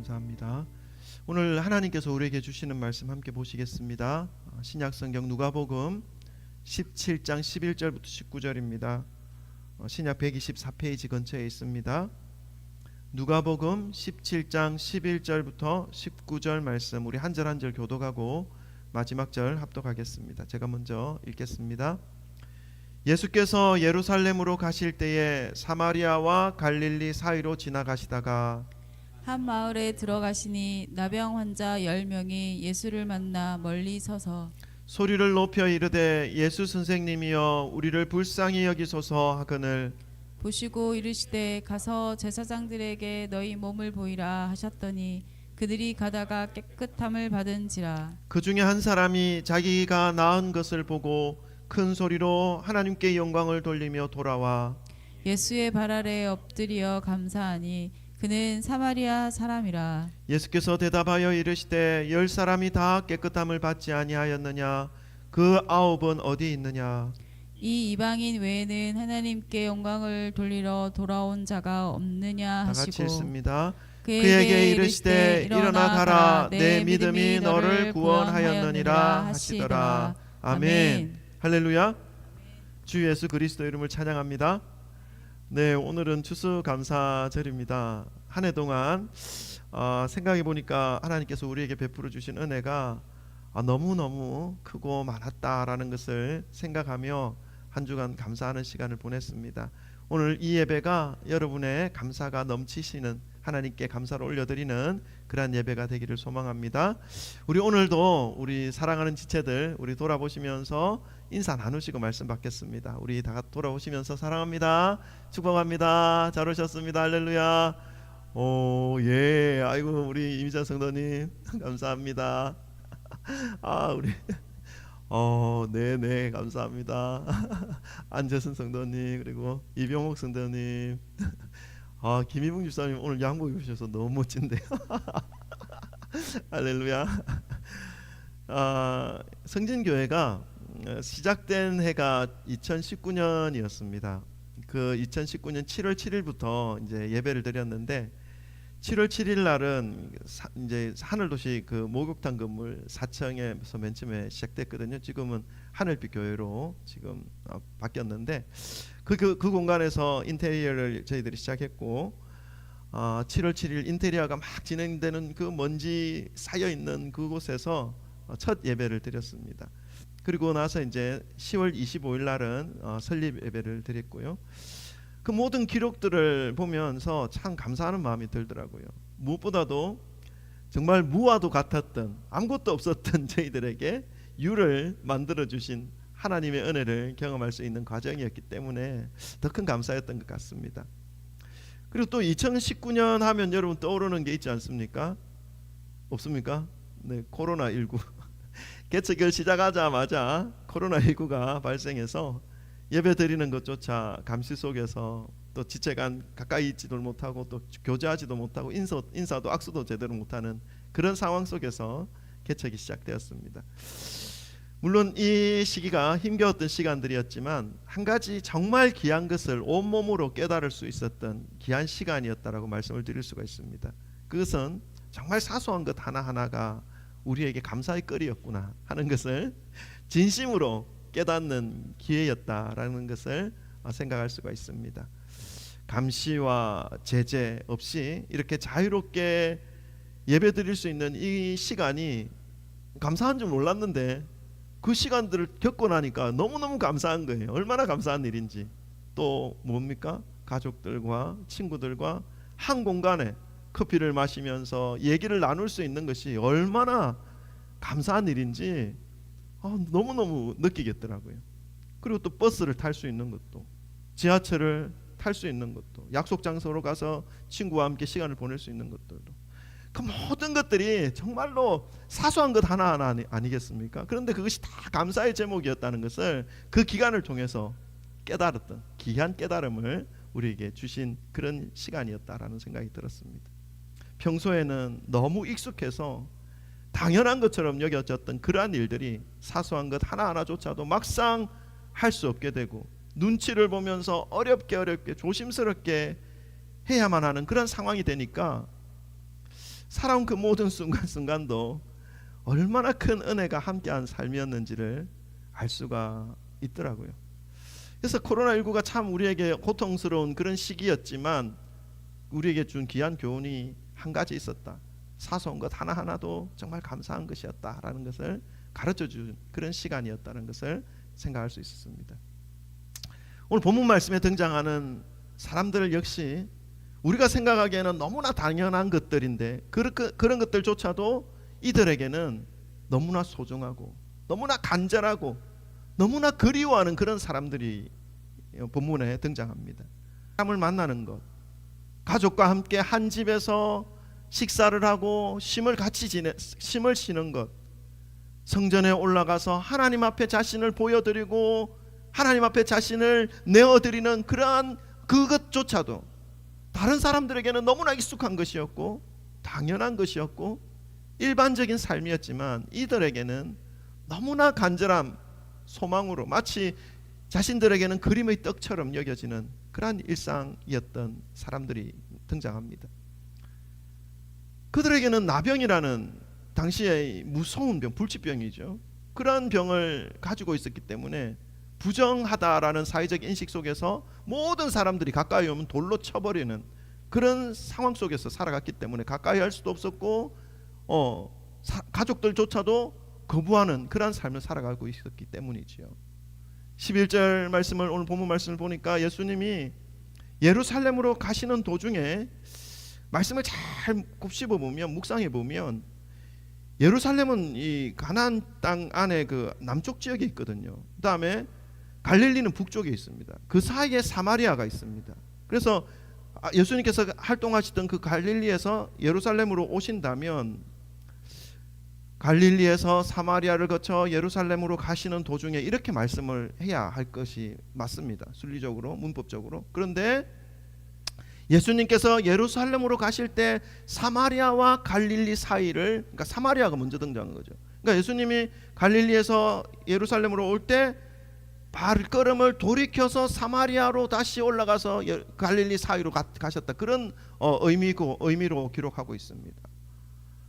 감사합니다. 오늘 하나님께서 우리에게 주시는 말씀 함께 보시겠습니다. 신약성경 누가복음 17장 11절부터 19절입니다. 신약 124페이지 근처에 있습니다. 누가복음 17장 11절부터 19절 말씀, 우리 한 절 한 절 교독하고 마지막 절 합독하겠습니다. 제가 먼저 읽겠습니다. 예수께서 예루살렘으로 가실 때에 사마리아와 갈릴리 사이로 지나가시다가 한 마을에 들어가시니 나병 환자 10명이 예수를 만나 멀리 서서 소리를 높여 이르되 예수 선생님이여 우리를 불쌍히 여기소서 하거늘 보시고 이르시되 가서 제사장들에게 너희 몸을 보이라 하셨더니 그들이 가다가 깨끗함을 받은지라. 그 중에 한 사람이 자기가 나은 것을 보고 큰 소리로 하나님께 영광을 돌리며 돌아와 예수의 발 아래 엎드려 감사하니 그는 사마리아 사람이라. 예수께서 대답하여 이르시되 10사람이 다 깨끗함을 받지 아니하였느냐? 그 9은 어디 있느냐? 이 이방인 외에는 하나님께 영광을 돌리러 돌아온 자가 없느냐 다 같이 하시고 읽습니다. 그에게 이르시되 일어나 가라 내 믿음이 너를 구원하였느니라 하시더라. 아멘. 할렐루야. 주 예수 그리스도 이름을 찬양합니다. 네, 오늘은 추수감사절입니다. 한 해 동안 생각해 보니까 하나님께서 우리에게 베풀어 주신 은혜가 너무너무 크고 많았다라는 것을 생각하며 한 주간 감사하는 시간을 보냈습니다. 오늘 이 예배가 여러분의 감사가 넘치시는, 하나님께 감사를 올려드리는 그러한 예배가 되기를 소망합니다. 우리 오늘도 우리 사랑하는 지체들 우리 돌아보시면서 인사 나누시고 말씀 받겠습니다. 우리 다 돌아오시면서 사랑합니다, 축복합니다, 잘 오셨습니다, 할렐루야. 예, 아이고 우리 이미자 성도님 감사합니다. 우리 네네 감사합니다. 안재선 성도님 그리고 이병옥 성도님 김희봉 집사님 오늘 양복 입으셔서 너무 멋진데요. 할렐루야. 성진교회가 시작된 해가 2019년이었습니다. 그 2019년 7월 7일부터 이제 예배를 드렸는데 7월 7일 날은 이제 하늘도시 그 목욕탕 건물 4층에서 맨 처음에 시작됐거든요. 지금은 하늘빛 교회로 지금 바뀌었는데 그 공간에서 인테리어를 저희들이 시작했고 7월 7일 인테리어가 막 진행되는 그 먼지 쌓여 있는 그곳에서 첫 예배를 드렸습니다. 그리고 나서 이제 10월 25일 날은 설립 예배를 드렸고요. 그 모든 기록들을 보면서 참 감사하는 마음이 들더라고요. 무엇보다도 정말 무와도 같았던, 아무것도 없었던 저희들에게 유를 만들어 주신 하나님의 은혜를 경험할 수 있는 과정이었기 때문에 더 큰 감사였던 것 같습니다. 그리고 또 2019년 하면 여러분 떠오르는 게 있지 않습니까? 없습니까? 네, 코로나19 개척을 시작하자마자 코로나19가 발생해서 예배 드리는 것조차 감시 속에서 또 지체 간 가까이 있지도 못하고 또 교제하지도 못하고 인사도 악수도 제대로 못하는 그런 상황 속에서 개척이 시작되었습니다. 물론 이 시기가 힘겨웠던 시간들이었지만 한 가지 정말 귀한 것을 온몸으로 깨달을 수 있었던 귀한 시간이었다라고 말씀을 드릴 수가 있습니다. 그것은 정말 사소한 것 하나하나가 우리에게 감사의 거리였구나 하는 것을 진심으로 깨닫는 기회였다라는 것을 생각할 수가 있습니다. 감시와 제재 없이 이렇게 자유롭게 예배 드릴 수 있는 이 시간이 감사한 줄 몰랐는데 그 시간들을 겪고 나니까 너무너무 감사한 거예요. 얼마나 감사한 일인지. 또 뭡니까? 가족들과 친구들과 한 공간에 커피를 마시면서 얘기를 나눌 수 있는 것이 얼마나 감사한 일인지 너무너무 느끼겠더라고요. 그리고 또 버스를 탈 수 있는 것도, 지하철을 탈 수 있는 것도, 약속 장소로 가서 친구와 함께 시간을 보낼 수 있는 것들도, 그 모든 것들이 정말로 사소한 것 하나하나 아니겠습니까? 그런데 그것이 다 감사의 제목이었다는 것을 그 기간을 통해서 깨달았던 귀한 깨달음을 우리에게 주신 그런 시간이었다라는 생각이 들었습니다. 평소에는 너무 익숙해서 당연한 것처럼 여겨졌던 그러한 일들이 사소한 것 하나하나조차도 막상 할 수 없게 되고 눈치를 보면서 어렵게 조심스럽게 해야만 하는 그런 상황이 되니까 살아온 그 모든 순간순간도 얼마나 큰 은혜가 함께한 삶이었는지를 알 수가 있더라고요. 그래서 코로나19가 참 우리에게 고통스러운 그런 시기였지만 우리에게 준 귀한 교훈이 한 가지 있었다. 사소한 것 하나하나도 정말 감사한 것이었다라는 것을 가르쳐준 그런 시간이었다는 것을 생각할 수 있었습니다. 오늘 본문 말씀에 등장하는 사람들 역시 우리가 생각하기에는 너무나 당연한 것들인데 그런 것들조차도 이들에게는 너무나 소중하고 너무나 간절하고 너무나 그리워하는 그런 사람들이 본문에 등장합니다. 사람을 만나는 것, 가족과 함께 한 집에서 식사를 하고 심을 쉬는 것, 성전에 올라가서 하나님 앞에 자신을 보여드리고 하나님 앞에 자신을 내어드리는 그러한 그것조차도 다른 사람들에게는 너무나 익숙한 것이었고 당연한 것이었고 일반적인 삶이었지만 이들에게는 너무나 간절한 소망으로 마치 자신들에게는 그림의 떡처럼 여겨지는 그러한 일상이었던 사람들이 등장합니다. 그들에게는 나병이라는 당시의 무서운 병, 불치병이죠. 그러한 병을 가지고 있었기 때문에 부정하다라는 사회적 인식 속에서 모든 사람들이 가까이 오면 돌로 쳐버리는 그런 상황 속에서 살아갔기 때문에 가까이 할 수도 없었고 가족들조차도 거부하는 그런 삶을 살아가고 있었기 때문이지요. 11절 말씀을 오늘 본문 말씀을 보니까 예수님이 예루살렘으로 가시는 도중에 말씀을 잘 곱씹어 보면 묵상해 보면 예루살렘은 이 가나안 땅 안에 그 남쪽 지역에 있거든요. 그다음에 갈릴리는 북쪽에 있습니다. 그 사이에 사마리아가 있습니다. 그래서 예수님께서 활동하시던 그 갈릴리에서 예루살렘으로 오신다면 갈릴리에서 사마리아를 거쳐 예루살렘으로 가시는 도중에 이렇게 말씀을 해야 할 것이 맞습니다. 순리적으로, 문법적으로. 그런데 예수님께서 예루살렘으로 가실 때 사마리아와 갈릴리 사이를, 그러니까 사마리아가 먼저 등장한 거죠. 그러니까 예수님이 갈릴리에서 예루살렘으로 올 때 발걸음을 돌이켜서 사마리아로 다시 올라가서 갈릴리 사이로 가셨다. 그런 의미로 기록하고 있습니다.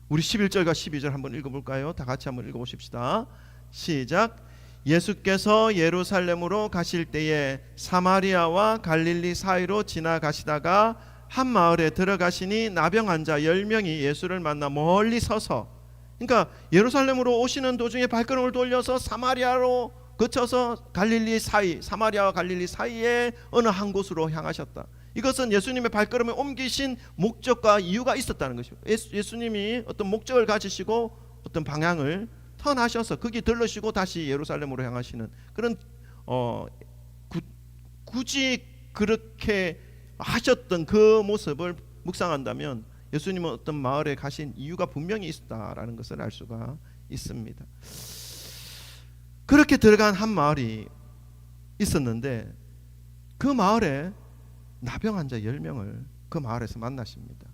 우리 11절과 12절 한번 읽어볼까요? 다 같이 한번 읽어보십시다. 시작. 예수께서 예루살렘으로 가실 때에 사마리아와 갈릴리 사이로 지나가시다가 한 마을에 들어가시니 나병 환자 10명이 예수를 만나 멀리 서서, 그러니까 예루살렘으로 오시는 도중에 발걸음을 돌려서 사마리아로 거쳐서 갈릴리 사이, 사마리아와 갈릴리 사이에 어느 한 곳으로 향하셨다. 이것은 예수님의 발걸음을 옮기신 목적과 이유가 있었다는 것이죠. 예수님이 어떤 목적을 가지시고 어떤 방향을 턴하셔서 거기 들르시고 다시 예루살렘으로 향하시는 그런 굳이 그렇게 하셨던 그 모습을 묵상한다면 예수님은 어떤 마을에 가신 이유가 분명히 있었다라는 것을 알 수가 있습니다. 그렇게 들어간 한 마을이 있었는데 그 마을에 나병 환자 10명을 그 마을에서 만나십니다.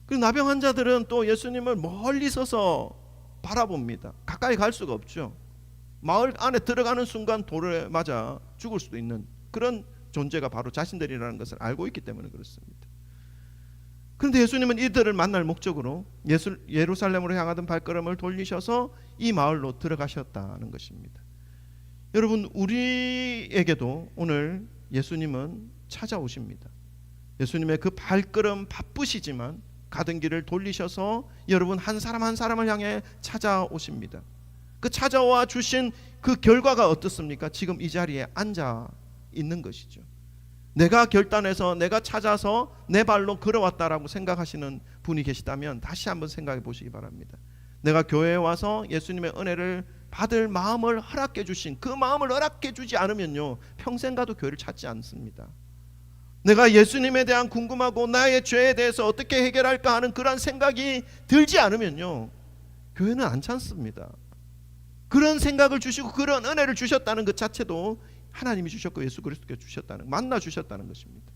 그 나병 환자들은 또 예수님을 멀리 서서 바라봅니다. 가까이 갈 수가 없죠. 마을 안에 들어가는 순간 돌에 맞아 죽을 수도 있는 그런 존재가 바로 자신들이라는 것을 알고 있기 때문에 그렇습니다. 그런데 예수님은 이들을 만날 목적으로 예루살렘으로 향하던 발걸음을 돌리셔서 이 마을로 들어가셨다는 것입니다. 여러분, 우리에게도 오늘 예수님은 찾아오십니다. 예수님의 그 발걸음 바쁘시지만 가던 길을 돌리셔서 여러분 한 사람 한 사람을 향해 찾아오십니다. 그 찾아와 주신 그 결과가 어떻습니까? 지금 이 자리에 앉아 있는 것이죠. 내가 결단해서 내가 찾아서 내 발로 걸어왔다라고 생각하시는 분이 계시다면 다시 한번 생각해 보시기 바랍니다. 내가 교회에 와서 예수님의 은혜를 받을 마음을 허락해 주신 그 마음을 허락해 주지 않으면요 평생 가도 교회를 찾지 않습니다. 내가 예수님에 대한 궁금하고 나의 죄에 대해서 어떻게 해결할까 하는 그런 생각이 들지 않으면요 교회는 안 찾습니다. 그런 생각을 주시고 그런 은혜를 주셨다는 것 자체도 하나님이 주셨고 예수 그리스도께서 주셨다는, 만나 주셨다는 것입니다.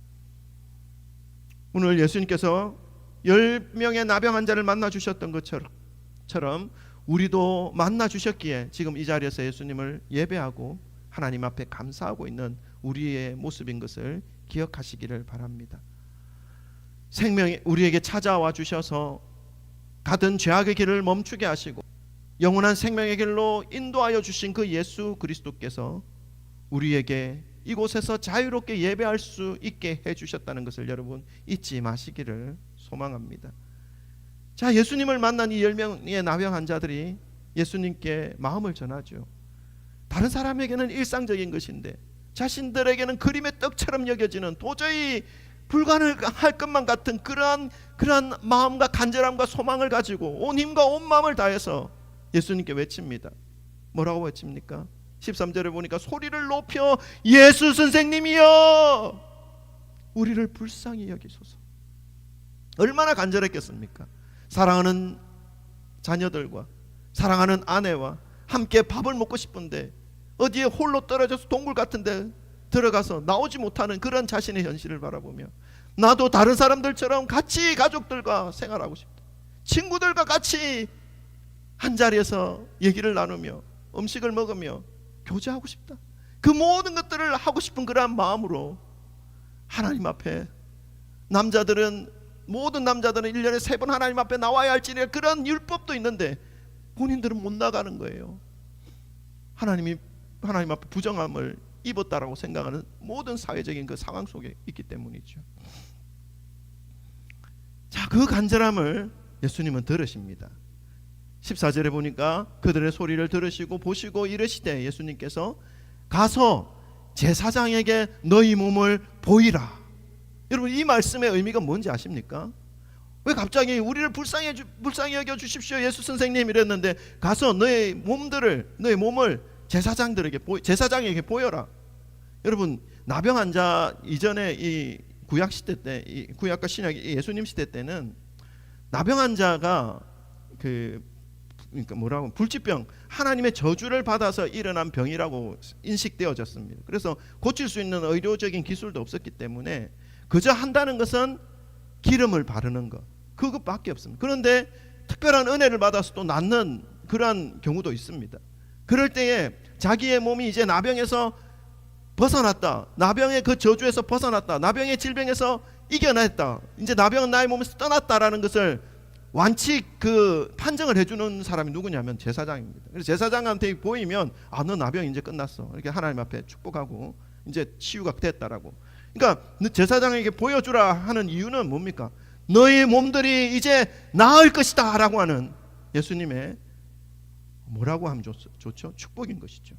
오늘 예수님께서 10명의 나병 환자를 만나 주셨던 것처럼 우리도 만나 주셨기에 지금 이 자리에서 예수님을 예배하고 하나님 앞에 감사하고 있는 우리의 모습인 것을 기억하시기를 바랍니다. 생명이 우리에게 찾아와 주셔서 가던 죄악의 길을 멈추게 하시고 영원한 생명의 길로 인도하여 주신 그 예수 그리스도께서 우리에게 이곳에서 자유롭게 예배할 수 있게 해주셨다는 것을 여러분 잊지 마시기를 소망합니다. 자, 예수님을 만난 이 10명의 나병 환자들이 예수님께 마음을 전하죠. 다른 사람에게는 일상적인 것인데 자신들에게는 그림의 떡처럼 여겨지는 도저히 불가능할 것만 같은 그러한 마음과 간절함과 소망을 가지고 온 힘과 온 마음을 다해서 예수님께 외칩니다. 뭐라고 외칩니까? 13절에 보니까 소리를 높여 예수 선생님이여 우리를 불쌍히 여기소서. 얼마나 간절했겠습니까? 사랑하는 자녀들과 사랑하는 아내와 함께 밥을 먹고 싶은데 어디에 홀로 떨어져서 동굴 같은 데 들어가서 나오지 못하는 그런 자신의 현실을 바라보며 나도 다른 사람들처럼 같이 가족들과 생활하고 싶다. 친구들과 같이 한자리에서 얘기를 나누며 음식을 먹으며 교제하고 싶다. 그 모든 것들을 하고 싶은 그러한 마음으로 하나님 앞에 모든 남자들은 1년에 3번 하나님 앞에 나와야 할지니 그런 율법도 있는데 본인들은 못 나가는 거예요. 하나님 앞에 부정함을 입었다라고 생각하는 모든 사회적인 그 상황 속에 있기 때문이죠. 자, 그 간절함을 예수님은 들으십니다. 14절에 보니까 그들의 소리를 들으시고 보시고 이르시되 예수님께서 가서 제사장에게 너희 몸을 보이라. 여러분, 이 말씀의 의미가 뭔지 아십니까? 왜 갑자기 우리를 불쌍히 여겨 주십시오 예수 선생님 이랬는데 가서 너희 몸을 제사장에게 보여라. 여러분, 나병 환자 이전에 이 구약 시대 때, 이 구약과 신약 예수님 시대 때는 나병 환자가 그러니까 불치병, 하나님의 저주를 받아서 일어난 병이라고 인식되어졌습니다. 그래서 고칠 수 있는 의료적인 기술도 없었기 때문에 그저 한다는 것은 기름을 바르는 것, 그것밖에 없습니다. 그런데 특별한 은혜를 받아서 또 낫는 그러한 경우도 있습니다. 그럴 때에 자기의 몸이 이제 나병에서 벗어났다, 나병의 그 저주에서 벗어났다, 나병의 질병에서 이겨냈다, 이제 나병은 나의 몸에서 떠났다라는 것을 완치 판정을 해주는 사람이 누구냐면 제사장입니다. 그래서 제사장한테 보이면 너 나병 이제 끝났어, 이렇게 하나님 앞에 축복하고 이제 치유가 됐다라고. 그러니까 제사장에게 보여주라 하는 이유는 뭡니까? 너희 몸들이 이제 나을 것이다 라고 하는 예수님의 뭐라고 하면 좋죠? 축복인 것이죠.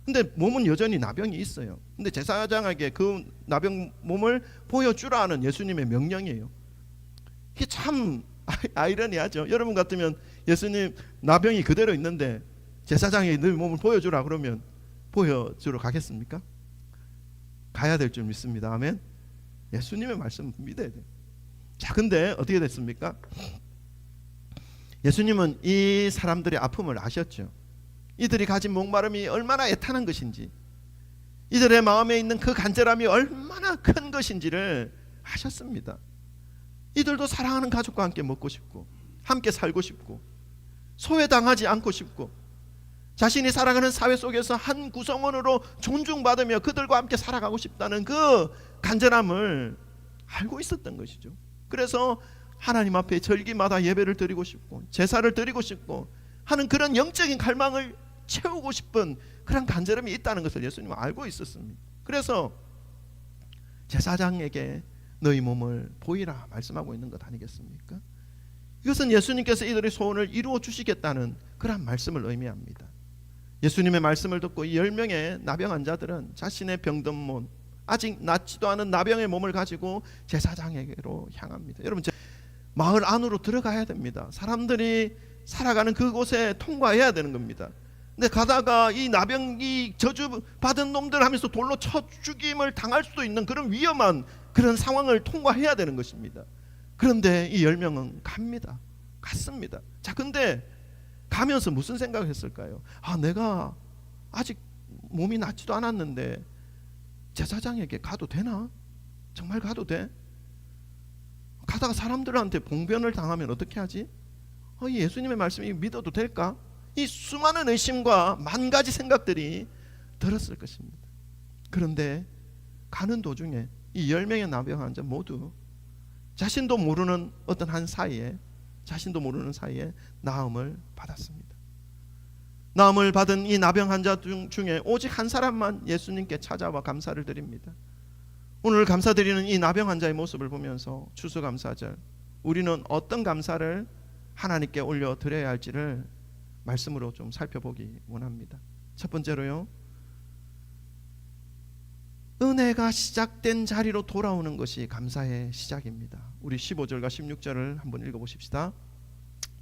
근데 몸은 여전히 나병이 있어요. 근데 제사장에게 그 나병 몸을 보여주라 하는 예수님의 명령이에요. 이게 참 아이러니하죠. 여러분 같으면 예수님 나병이 그대로 있는데 제사장에게 너희 몸을 보여주라 그러면 보여주러 가겠습니까? 가야 될 줄 믿습니다. 아멘. 예수님의 말씀 믿어야 돼요. 자, 근데 어떻게 됐습니까? 예수님은 이 사람들의 아픔을 아셨죠. 이들이 가진 목마름이 얼마나 애타는 것인지, 이들의 마음에 있는 그 간절함이 얼마나 큰 것인지를 아셨습니다. 이들도 사랑하는 가족과 함께 먹고 싶고 함께 살고 싶고 소외당하지 않고 싶고 자신이 살아가는 사회 속에서 한 구성원으로 존중받으며 그들과 함께 살아가고 싶다는 그 간절함을 알고 있었던 것이죠. 그래서 하나님 앞에 절기마다 예배를 드리고 싶고 제사를 드리고 싶고 하는 그런 영적인 갈망을 채우고 싶은 그런 간절함이 있다는 것을 예수님은 알고 있었습니다. 그래서 제사장에게 너희 몸을 보이라 말씀하고 있는 것 아니겠습니까? 이것은 예수님께서 이들의 소원을 이루어 주시겠다는 그런 말씀을 의미합니다. 예수님의 말씀을 듣고 이 10명의 나병 환자들은 자신의 병든 몸, 아직 낫지도 않은 나병의 몸을 가지고 제사장에게로 향합니다. 여러분, 마을 안으로 들어가야 됩니다. 사람들이 살아가는 그곳에 통과해야 되는 겁니다. 근데 가다가 이 나병이 저주 받은 놈들 하면서 돌로 쳐 죽임을 당할 수도 있는 그런 위험한 그런 상황을 통과해야 되는 것입니다. 그런데 이 10명은 갔습니다. 자, 근데 가면서 무슨 생각을 했을까요? 내가 아직 몸이 낫지도 않았는데 제사장에게 가도 되나? 정말 가도 돼? 가다가 사람들한테 봉변을 당하면 어떻게 하지? 이 예수님의 말씀이 믿어도 될까? 이 수많은 의심과 만 가지 생각들이 들었을 것입니다. 그런데 가는 도중에 이 10명의 나병 환자 모두 자신도 모르는 어떤 한 사이에 자신도 모르는 사이에 나음을 받았습니다. 나음을 받은 이 나병 환자 중에 오직 한 사람만 예수님께 찾아와 감사를 드립니다. 오늘 감사드리는 이 나병 환자의 모습을 보면서 추수감사절 우리는 어떤 감사를 하나님께 올려드려야 할지를 말씀으로 좀 살펴보기 원합니다. 첫 번째로요, 은혜가 시작된 자리로 돌아오는 것이 감사의 시작입니다. 우리 15절과 16절을 한번 읽어보십시다.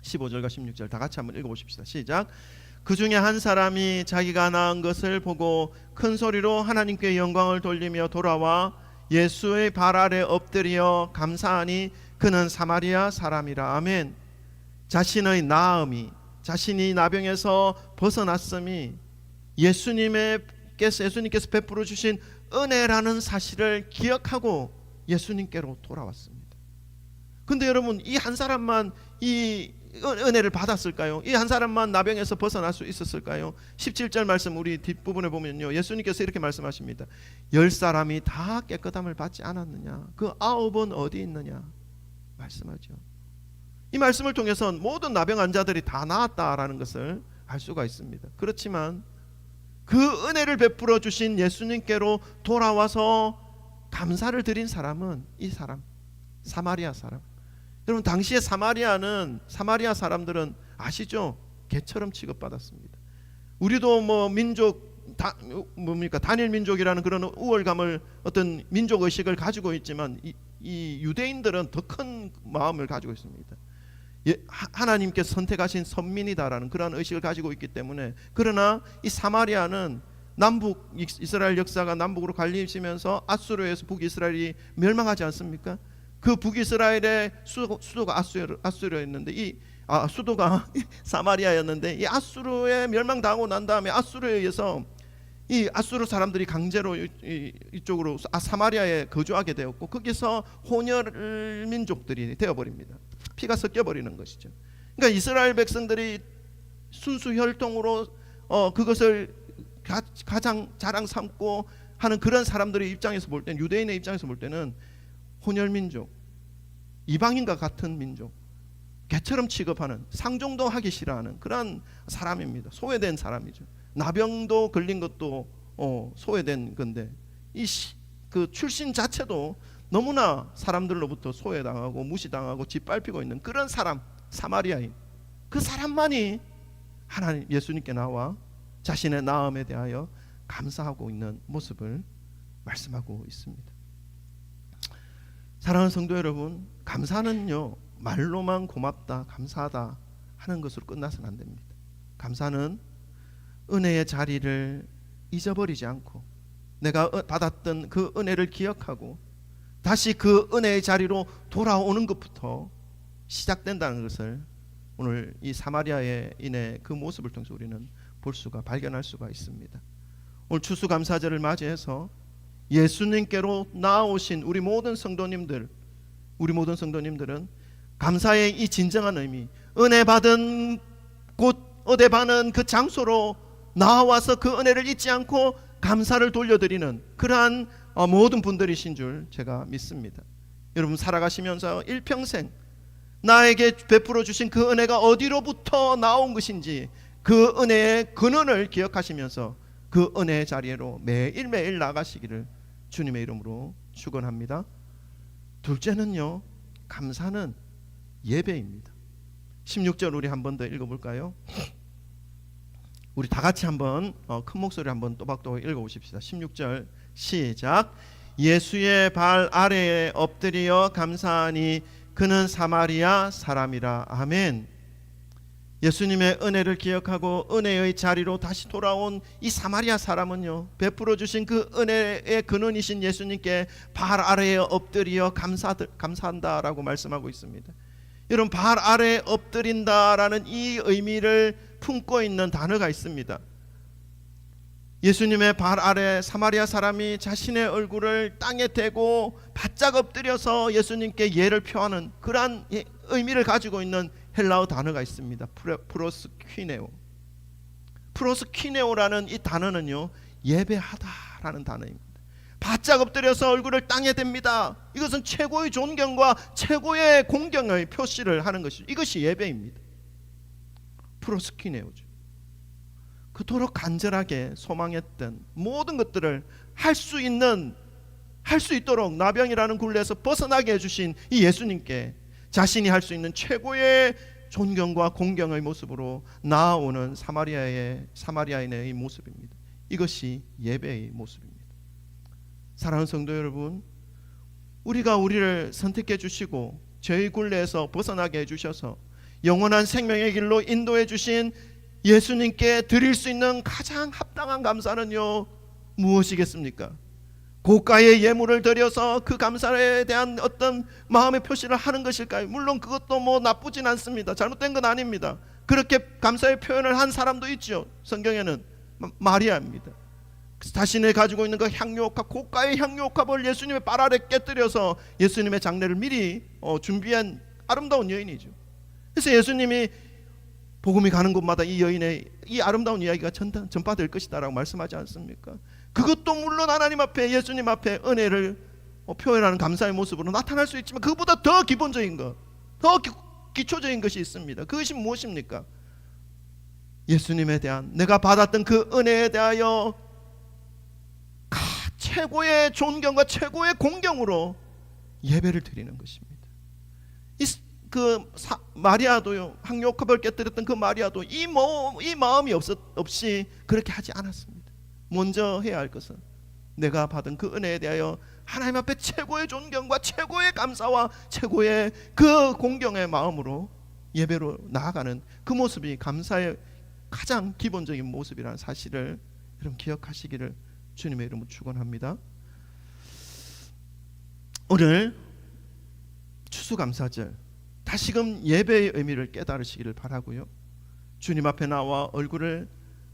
15절과 16절 다 같이 한번 읽어보십시다. 시작. 그 중에 한 사람이 자기가 낳은 것을 보고 큰 소리로 하나님께 영광을 돌리며 돌아와 예수의 발 아래 엎드려 감사하니 그는 사마리아 사람이라. 아멘. 자신의 나음이, 자신이 나병에서 벗어났음이 예수님께서 베풀어 주신 은혜라는 사실을 기억하고 예수님께로 돌아왔습니다. 근데 여러분, 이 한 사람만 이 은혜를 받았을까요? 이 한 사람만 나병에서 벗어날 수 있었을까요? 17절 말씀 우리 뒷부분에 보면요, 예수님께서 이렇게 말씀하십니다. 10사람이 다 깨끗함을 받지 않았느냐? 그 9은 어디 있느냐? 말씀하죠. 이 말씀을 통해서 모든 나병 환자들이 다 나았다라는 것을 알 수가 있습니다. 그렇지만 그 은혜를 베풀어 주신 예수님께로 돌아와서 감사를 드린 사람은 이 사람, 사마리아 사람. 여러분, 당시에 사마리아 사람들은 아시죠? 개처럼 취급받았습니다. 우리도 뭐 민족 단일 민족이라는 그런 우월감을, 어떤 민족 의식을 가지고 있지만 이 유대인들은 더 큰 마음을 가지고 있습니다. 하나님께 선택하신 선민이다라는 그런 의식을 가지고 있기 때문에. 그러나 이 사마리아는 남북 이스라엘 역사가 남북으로 갈리시면서 아수르에서 북이스라엘이 멸망하지 않습니까? 그 북이스라엘의 수도가 아수르였는데 수도가 사마리아였는데 이 아수르에 멸망당하고 난 다음에 아수르에 의해서 이 아수르 사람들이 강제로 이쪽으로 사마리아에 거주하게 되었고, 거기서 혼혈 민족들이 되어버립니다. 피가 섞여버리는 것이죠. 그러니까 이스라엘 백성들이 순수 혈통으로 그것을 가장 자랑 삼고 하는 그런 사람들의 입장에서 볼 때는, 유대인의 입장에서 볼 때는 혼혈 민족, 이방인과 같은 민족, 개처럼 취급하는, 상종도 하기 싫어하는 그런 사람입니다. 소외된 사람이죠. 나병도 걸린 것도 소외된 건데, 그 출신 자체도 너무나 사람들로부터 소외당하고 무시당하고 짓밟히고 있는 그런 사람, 사마리아인. 그 사람만이 하나님 예수님께 나와 자신의 나음에 대하여 감사하고 있는 모습을 말씀하고 있습니다. 사랑하는 성도 여러분, 감사는요, 말로만 고맙다, 감사하다 하는 것으로 끝나서는 안 됩니다. 감사는 은혜의 자리를 잊어버리지 않고 내가 받았던 그 은혜를 기억하고 다시 그 은혜의 자리로 돌아오는 것부터 시작된다는 것을 오늘 이 사마리아인의 그 모습을 통해서 우리는 발견할 수가 있습니다. 오늘 추수감사절을 맞이해서 예수님께로 나아오신 우리 모든 성도님들은 감사의 이 진정한 의미, 은혜 받은 곳, 은혜 받는 그 장소로 나와서 그 은혜를 잊지 않고 감사를 돌려드리는 그러한 모든 분들이신 줄 제가 믿습니다. 여러분, 살아가시면서 일평생 나에게 베풀어 주신 그 은혜가 어디로부터 나온 것인지 그 은혜의 근원을 기억하시면서 그 은혜의 자리로 매일매일 나가시기를 주님의 이름으로 축원합니다. 둘째는요, 감사는 예배입니다. 16절 우리 한 번 더 읽어볼까요? 우리 다 같이 한번 큰 목소리 한번 또박또박 읽어보십시다. 16절 시작. 예수의 발 아래에 엎드려 감사하니 그는 사마리아 사람이라. 아멘. 예수님의 은혜를 기억하고 은혜의 자리로 다시 돌아온 이 사마리아 사람은요, 베풀어 주신 그 은혜의 근원이신 예수님께 발 아래에 엎드려 감사한다라고 말씀하고 있습니다. 여러분, 발 아래에 엎드린다라는 이 의미를 품고 있는 단어가 있습니다. 예수님의 발 아래 사마리아 사람이 자신의 얼굴을 땅에 대고 바짝 엎드려서 예수님께 예를 표하는 그러한 의미를 가지고 있는 헬라어 단어가 있습니다. 프로스퀴네오라는 이 단어는요, 예배하다라는 단어입니다. 바짝 엎드려서 얼굴을 땅에 댑니다. 이것은 최고의 존경과 최고의 공경의 표시를 하는 것이죠. 이것이 예배입니다. 프로스키네오죠. 그토록 간절하게 소망했던 모든 것들을 할 수 있도록 나병이라는 굴레에서 벗어나게 해주신 이 예수님께 자신이 할 수 있는 최고의 존경과 공경의 모습으로 나아오는 사마리아인의 모습입니다. 이것이 예배의 모습입니다. 사랑하는 성도 여러분, 우리가 우리를 선택해 주시고 죄의 굴레에서 벗어나게 해주셔서 영원한 생명의 길로 인도해 주신 예수님께 드릴 수 있는 가장 합당한 감사는요, 무엇이겠습니까? 고가의 예물을 드려서 그 감사에 대한 어떤 마음의 표시를 하는 것일까요? 물론 그것도 뭐 나쁘진 않습니다. 잘못된 건 아닙니다. 그렇게 감사의 표현을 한 사람도 있죠. 성경에는 마리아입니다. 자신이 가지고 있는 그 향유옥합, 고가의 향유옥합을 예수님의 발 아래 깨뜨려서 예수님의 장례를 미리 준비한 아름다운 여인이죠. 그래서 예수님이 복음이 가는 곳마다 이 여인의 이 아름다운 이야기가 전파될 것이다 라고 말씀하지 않습니까? 그것도 물론 하나님 앞에, 예수님 앞에 은혜를 표현하는 감사의 모습으로 나타날 수 있지만 그보다 더 기본적인 것, 더 기초적인 것이 있습니다. 그것이 무엇입니까? 예수님에 대한, 내가 받았던 그 은혜에 대하여 최고의 존경과 최고의 공경으로 예배를 드리는 것입니다. 마리아도요, 향유옥합을 깨뜨렸던 그 마리아도 이 마음이 없이 그렇게 하지 않았습니다. 먼저 해야 할 것은 내가 받은 그 은혜에 대하여 하나님 앞에 최고의 존경과 최고의 감사와 최고의 그 공경의 마음으로 예배로 나아가는 그 모습이 감사의 가장 기본적인 모습이라는 사실을 여러분 기억하시기를 주님의 이름으로 축원합니다. 오늘 추수감사절 다시금 예배의 의미를 깨달으시기를 바라고요. 주님 앞에 나와 얼굴을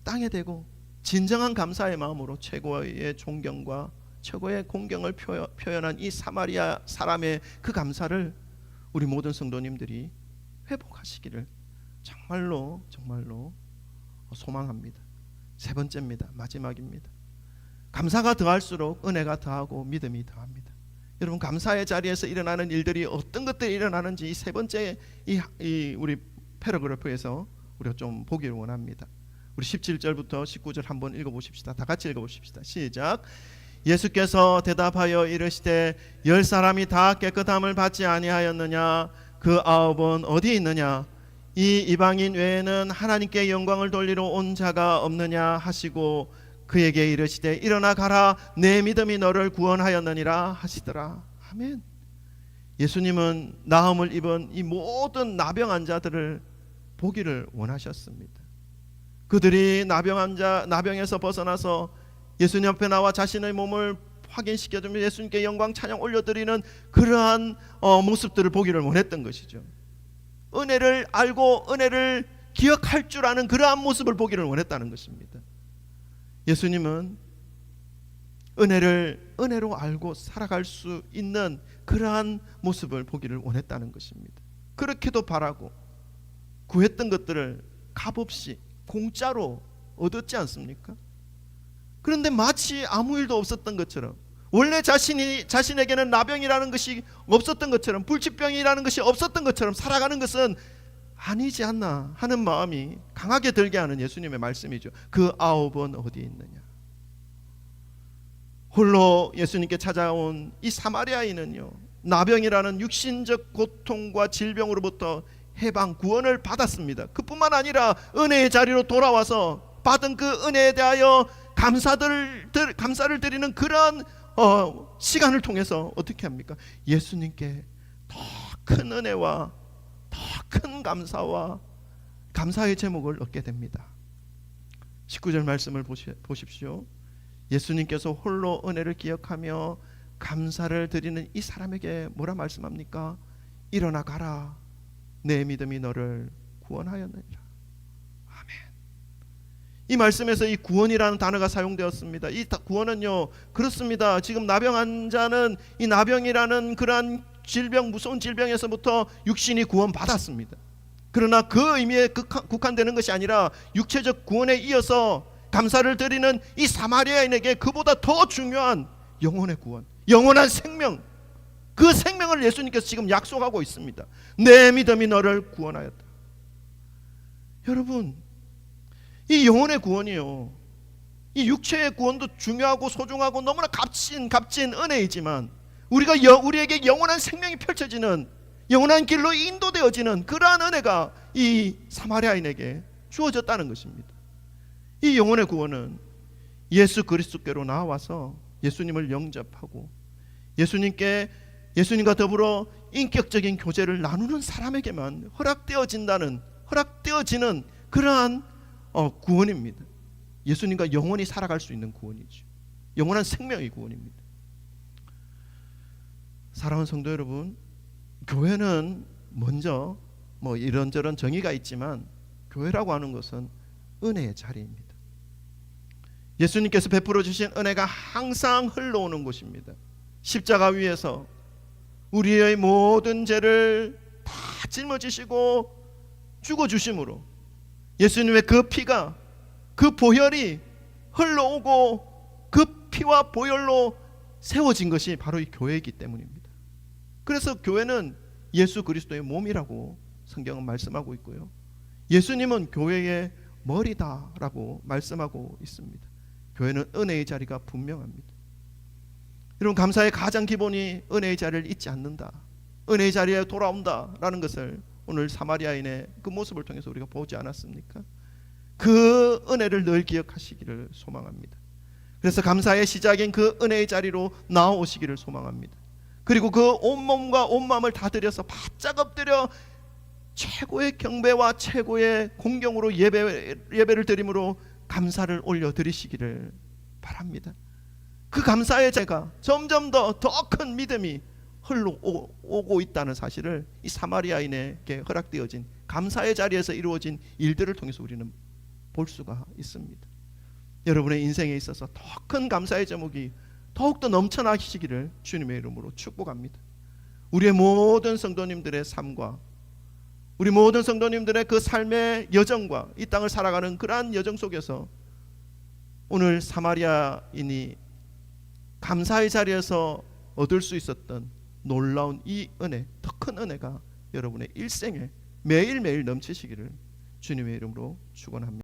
땅에 대고 진정한 감사의 마음으로 최고의 존경과 최고의 공경을 표현한 이 사마리아 사람의 그 감사를 우리 모든 성도님들이 회복하시기를 정말로 소망합니다. 세 번째입니다. 마지막입니다. 감사가 더할수록 은혜가 더하고 믿음이 더합니다. 여러분, 감사의 자리에서 일어나는 일들이 어떤 것들이 일어나는지 이 세 번째 우리 패러그래프에서 우리가 좀 보기를 원합니다. 우리 17절부터 19절 한번 읽어보십시다. 다 같이 읽어보십시다. 시작. 예수께서 대답하여 이르시되 10사람이 다 깨끗함을 받지 아니하였느냐? 그 9은 어디 있느냐? 이 이방인 외에는 하나님께 영광을 돌리러 온 자가 없느냐 하시고 그에게 이르시되 일어나 가라, 내 믿음이 너를 구원하였느니라 하시더라. 아멘. 예수님은 나음을 입은 이 모든 나병 자들을 보기를 원하셨습니다. 그들이 나병에서 벗어나서 예수님 앞에 나와 자신의 몸을 확인시켜주며 예수님께 영광 찬양 올려드리는 그러한 모습들을 보기를 원했던 것이죠. 은혜를 알고 은혜를 기억할 줄 아는 그러한 모습을 보기를 원했다는 것입니다. 예수님은 은혜로 알고 살아갈 수 있는 그러한 모습을 보기를 원했다는 것입니다. 그렇게도 바라고 구했던 것들을 값없이 공짜로 얻었지 않습니까? 그런데 마치 아무 일도 없었던 것처럼, 원래 자신에게는 나병이라는 것이 없었던 것처럼, 불치병이라는 것이 없었던 것처럼 살아가는 것은 아니지 않나 하는 마음이 강하게 들게 하는 예수님의 말씀이죠. 그 9은 어디 있느냐? 홀로 예수님께 찾아온 이 사마리아인은요, 나병이라는 육신적 고통과 질병으로부터 해방, 구원을 받았습니다. 그뿐만 아니라 은혜의 자리로 돌아와서 받은 그 은혜에 대하여 감사를 드리는 그런 시간을 통해서 어떻게 합니까? 예수님께 더 큰 은혜와 더 큰 감사와 감사의 제목을 얻게 됩니다. 19절 말씀을 보십시오. 예수님께서 홀로 은혜를 기억하며 감사를 드리는 이 사람에게 뭐라 말씀합니까? 일어나 가라, 내 믿음이 너를 구원하였느니라. 아멘. 이 말씀에서 이 구원이라는 단어가 사용되었습니다. 이 구원은요, 그렇습니다. 지금 나병 환자는 이 나병이라는 그러한 질병, 무서운 질병에서부터 육신이 구원받았습니다. 그러나 그 의미에 국한되는 것이 아니라 육체적 구원에 이어서 감사를 드리는 이 사마리아인에게 그보다 더 중요한 영혼의 구원, 영원한 생명, 그 생명을 예수님께서 지금 약속하고 있습니다. 내 믿음이 너를 구원하였다. 여러분, 이 영혼의 구원이요, 이 육체의 구원도 중요하고 소중하고 너무나 값진 은혜이지만 우리에게 영원한 생명이 펼쳐지는, 영원한 길로 인도되어지는 그러한 은혜가 이 사마리아인에게 주어졌다는 것입니다. 이 영혼의 구원은 예수 그리스도께로 나와서 예수님을 영접하고 예수님과 더불어 인격적인 교제를 나누는 사람에게만 허락되어지는 그러한 구원입니다. 예수님과 영원히 살아갈 수 있는 구원이죠. 영원한 생명의 구원입니다. 사랑하는 성도 여러분, 교회는 먼저 이런저런 정의가 있지만 교회라고 하는 것은 은혜의 자리입니다. 예수님께서 베풀어 주신 은혜가 항상 흘러오는 곳입니다. 십자가 위에서 우리의 모든 죄를 다 짊어지시고 죽어주심으로 예수님의 그 피가, 그 보혈이 흘러오고 그 피와 보혈로 세워진 것이 바로 이 교회이기 때문입니다. 그래서 교회는 예수 그리스도의 몸이라고 성경은 말씀하고 있고요, 예수님은 교회의 머리다라고 말씀하고 있습니다. 교회는 은혜의 자리가 분명합니다. 여러분, 감사의 가장 기본이 은혜의 자리를 잊지 않는다, 은혜의 자리에 돌아온다라는 것을 오늘 사마리아인의 그 모습을 통해서 우리가 보지 않았습니까? 그 은혜를 늘 기억하시기를 소망합니다. 그래서 감사의 시작인 그 은혜의 자리로 나오시기를 소망합니다. 그리고 그 온몸과 온 마음을 다 들여서 바짝 엎드려 최고의 경배와 최고의 공경으로 예배를 드림으로 감사를 올려드리시기를 바랍니다. 그 감사의 자가 점점 더 큰 믿음이 흘러오고 있다는 사실을 이 사마리아인에게 허락되어진 감사의 자리에서 이루어진 일들을 통해서 우리는 볼 수가 있습니다. 여러분의 인생에 있어서 더 큰 감사의 제목이 더욱더 넘쳐나시기를 주님의 이름으로 축복합니다. 우리의 모든 성도님들의 삶과 우리 모든 성도님들의 그 삶의 여정과 이 땅을 살아가는 그러한 여정 속에서 오늘 사마리아인이 감사의 자리에서 얻을 수 있었던 놀라운 이 은혜, 더 큰 은혜가 여러분의 일생에 매일매일 넘치시기를 주님의 이름으로 축원합니다.